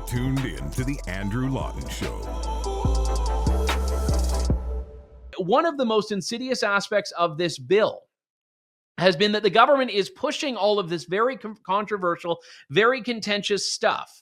tuned in to The Andrew Lawton Show. One of the most insidious aspects of this bill has been that the government is pushing all of this very controversial, very contentious stuff.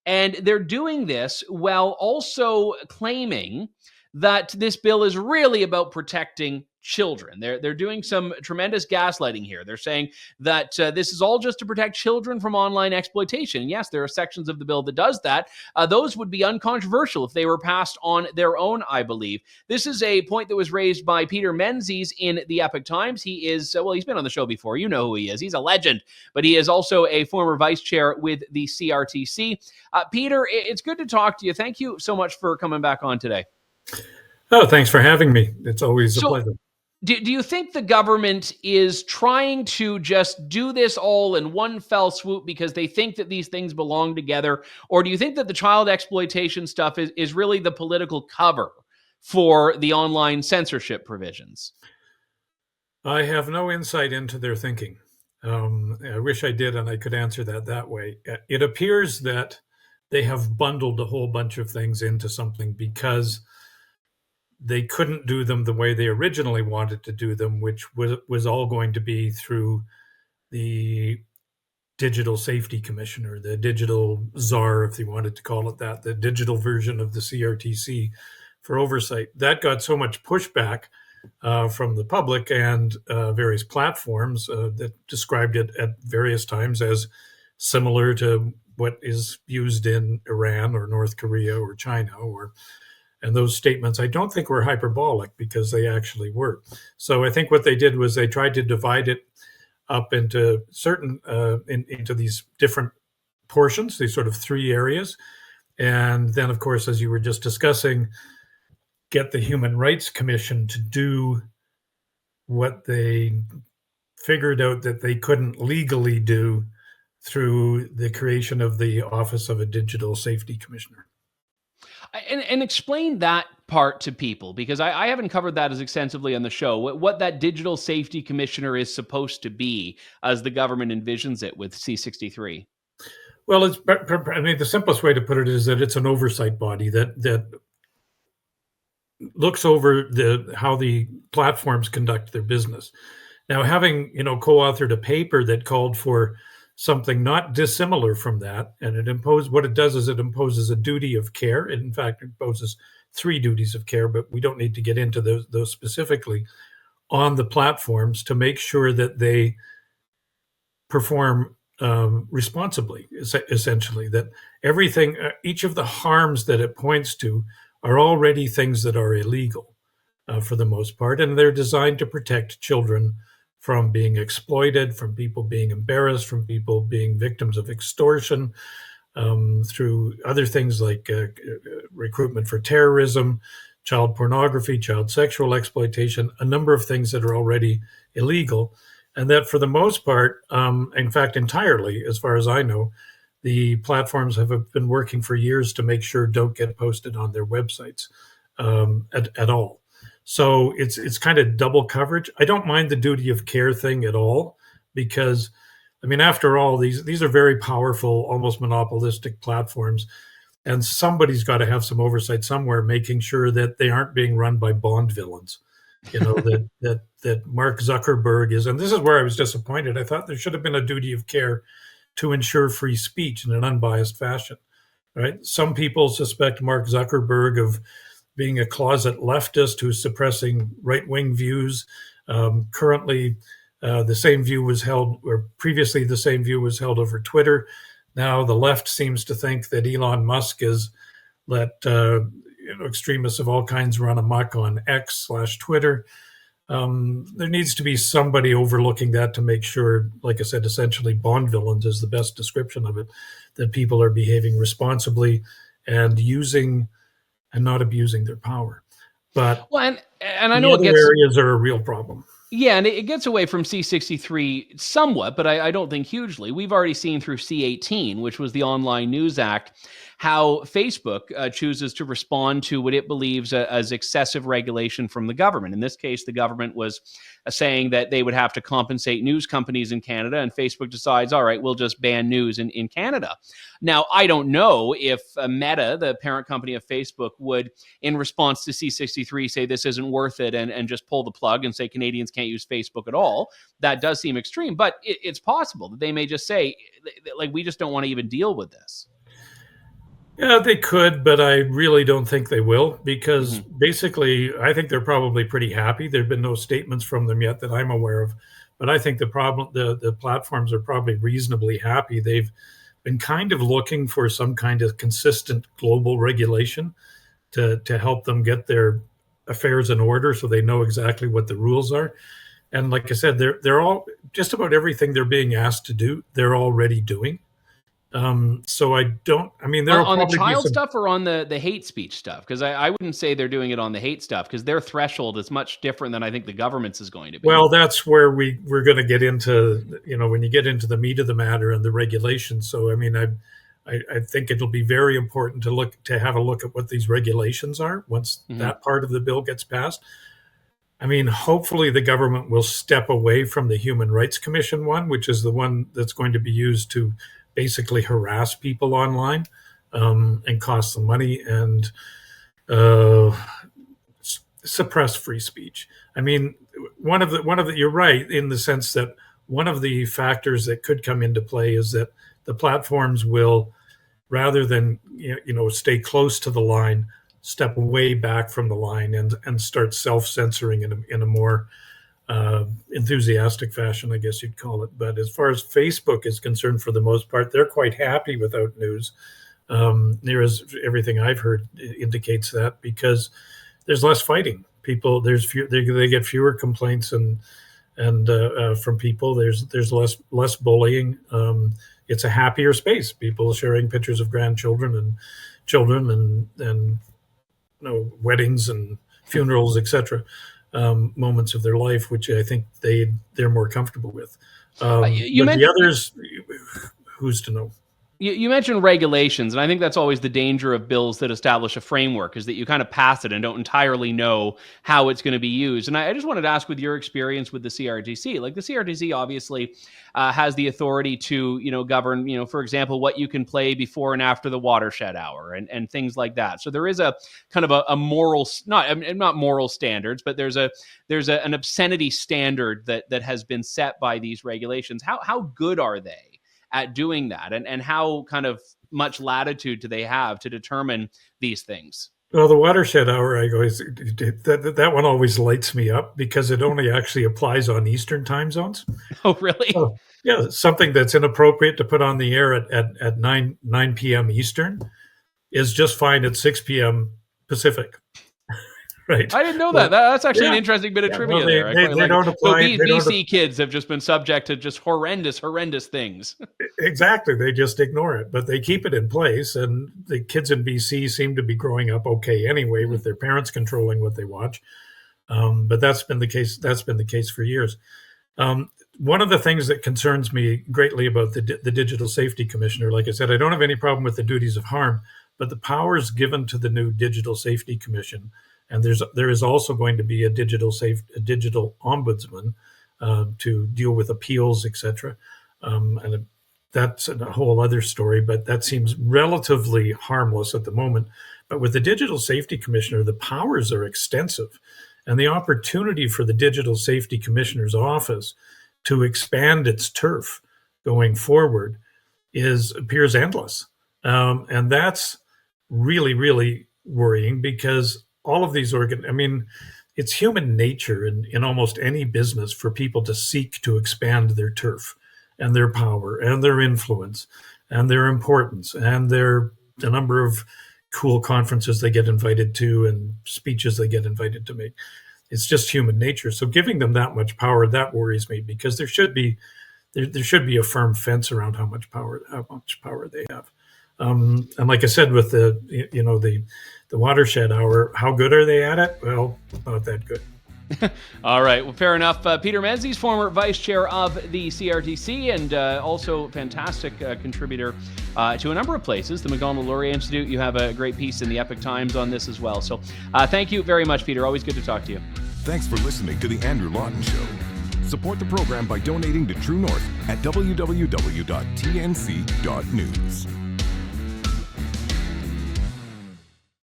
And they're doing this while also claiming that this bill is really about protecting children. They're doing some tremendous gaslighting here. They're saying that this is all just to protect children from online exploitation. And yes, there are sections of the bill that does that. Those would be uncontroversial if they were passed on their own, I believe. This is a point that was raised by Peter Menzies in the Epoch Times. He is, he's been on the show before. You know who he is. He's a legend, but he is also a former vice chair with the CRTC. Peter, it's good to talk to you. Thank you so much for coming back on today. Oh, thanks for having me. It's always a pleasure. Do you think the government is trying to just do this all in one fell swoop because they think that these things belong together? Or do you think that the child exploitation stuff is really the political cover for the online censorship provisions? I have no insight into their thinking. I wish I did, and I could answer that way. It appears that they have bundled a whole bunch of things into something because they couldn't do them the way they originally wanted to do them, which was all going to be through the Digital Safety Commissioner, the digital czar, if you wanted to call it that, the digital version of the CRTC for oversight. That got so much pushback from the public and various platforms that described it at various times as similar to what is used in Iran or North Korea or China and those statements, I don't think were hyperbolic because they actually were. So I think what they did was they tried to divide it up into certain, into these different portions, these sort of three areas. And then, of course, as you were just discussing, get the Human Rights Commission to do what they figured out that they couldn't legally do through the creation of the Office of a Digital Safety Commissioner. And explain that part to people, because I haven't covered that as extensively on the show, what that Digital Safety Commissioner is supposed to be as the government envisions it with C63. Well, the simplest way to put it is that it's an oversight body that looks over how the platforms conduct their business. Now, having co-authored a paper that called for something not dissimilar from that, and it imposes a duty of care. It, in fact, imposes 3 duties of care, but we don't need to get into those specifically, on the platforms to make sure that they perform responsibly, essentially, that everything, each of the harms that it points to are already things that are illegal for the most part, and they're designed to protect children from being exploited, from people being embarrassed, from people being victims of extortion, through other things like recruitment for terrorism, child pornography, child sexual exploitation, a number of things that are already illegal. And that for the most part, in fact, entirely, as far as I know, the platforms have been working for years to make sure don't get posted on their websites at all. So it's kind of double coverage. I don't mind the duty of care thing at all because, after all, these are very powerful, almost monopolistic platforms, and somebody's got to have some oversight somewhere, making sure that they aren't being run by Bond villains. That Mark Zuckerberg is, and this is where I was disappointed. I thought there should have been a duty of care to ensure free speech in an unbiased fashion. Right? Some people suspect Mark Zuckerberg of being a closet leftist who's suppressing right-wing views. Currently, the same view was held, or previously the same view was held over Twitter. Now the left seems to think that Elon Musk has let extremists of all kinds run amok on X/Twitter. There needs to be somebody overlooking that to make sure, like I said, essentially Bond villains is the best description of it, that people are behaving responsibly and using and not abusing their power. But and I know other areas are a real problem. Yeah, and it gets away from C63 somewhat, but I don't think hugely. We've already seen through C18, which was the Online News Act, how Facebook chooses to respond to what it believes as excessive regulation from the government. In this case, the government was saying that they would have to compensate news companies in Canada, and Facebook decides, all right, we'll just ban news in Canada. Now, I don't know if Meta, the parent company of Facebook, would, in response to C63, say this isn't worth it and just pull the plug and say Canadians can't use Facebook at all. That does seem extreme, but it's possible that they may just say, like, we just don't want to even deal with this. Yeah, they could, but I really don't think they will, because basically, I think they're probably pretty happy. There have been no statements from them yet that I'm aware of, but I think the platforms are probably reasonably happy. They've been kind of looking for some kind of consistent global regulation to help them get their affairs in order, so they know exactly what the rules are. And like I said, they're all, just about everything they're being asked to do, they're already doing. So there on the child stuff or on the hate speech stuff? Because I wouldn't say they're doing it on the hate stuff, because their threshold is much different than I think the government's is going to be. Well, that's where we're going to get into, when you get into the meat of the matter and the regulations. So, I think it'll be very important to have a look at what these regulations are once that part of the bill gets passed. Hopefully the government will step away from the Human Rights Commission one, which is the one that's going to be used to basically harass people online and cost them money and suppress free speech. You're right in the sense that one of the factors that could come into play is that the platforms will, rather than stay close to the line, step way back from the line and start self-censoring in a more enthusiastic fashion, I guess you'd call it. But as far as Facebook is concerned, for the most part, they're quite happy without news. Near as everything I've heard indicates that, because there's less fighting. People, they get fewer complaints and from people. There's less bullying. It's a happier space. People sharing pictures of grandchildren and children and weddings and funerals, etc. Moments of their life, which I think they're more comfortable with. But the others, who's to know? You mentioned regulations, and I think that's always the danger of bills that establish a framework, is that you kind of pass it and don't entirely know how it's going to be used. And I just wanted to ask, with your experience with the CRTC, like the CRTC obviously has the authority to, govern, for example, what you can play before and after the watershed hour and things like that. So there is a kind of a moral, not moral standards, but there's an obscenity standard that has been set by these regulations. How good are they at doing that, and how kind of much latitude do they have to determine these things? Well, the watershed hour, that one always lights me up, because it only actually applies on Eastern time zones. Oh, really? So, yeah, something that's inappropriate to put on the air at 9 p.m. Eastern is just fine at 6 p.m. Pacific. Right. I didn't know that. That's actually an interesting bit of trivia there. They don't apply. BC kids have just been subject to just horrendous things. Exactly. They just ignore it, but they keep it in place. And the kids in BC seem to be growing up okay anyway, with their parents controlling what they watch. But that's been the case. That's been the case for years. One of the things that concerns me greatly about the Digital Safety Commissioner, like I said, I don't have any problem with the duties of harm, but the powers given to the new Digital Safety Commission. And there is also going to be a digital ombudsman to deal with appeals, etc. And that's a whole other story, but that seems relatively harmless at the moment. But with the Digital Safety Commissioner, the powers are extensive, and the opportunity for the Digital Safety Commissioner's office to expand its turf going forward appears endless. And that's really, really worrying, because all of these it's human nature in almost any business for people to seek to expand their turf and their power and their influence and their importance and the number of cool conferences they get invited to and speeches they get invited to make. It's just human nature. So giving them that much power, that worries me, because there should be a firm fence around how much power they have. And like I said, with the watershed hour, how good are they at it? Well, not that good. All right. Well, fair enough. Peter Menzies, former vice chair of the CRTC and also fantastic contributor to a number of places. The Macdonald-Laurier Institute. You have a great piece in the Epoch Times on this as well. So thank you very much, Peter. Always good to talk to you. Thanks for listening to The Andrew Lawton Show. Support the program by donating to True North at www.tnc.news.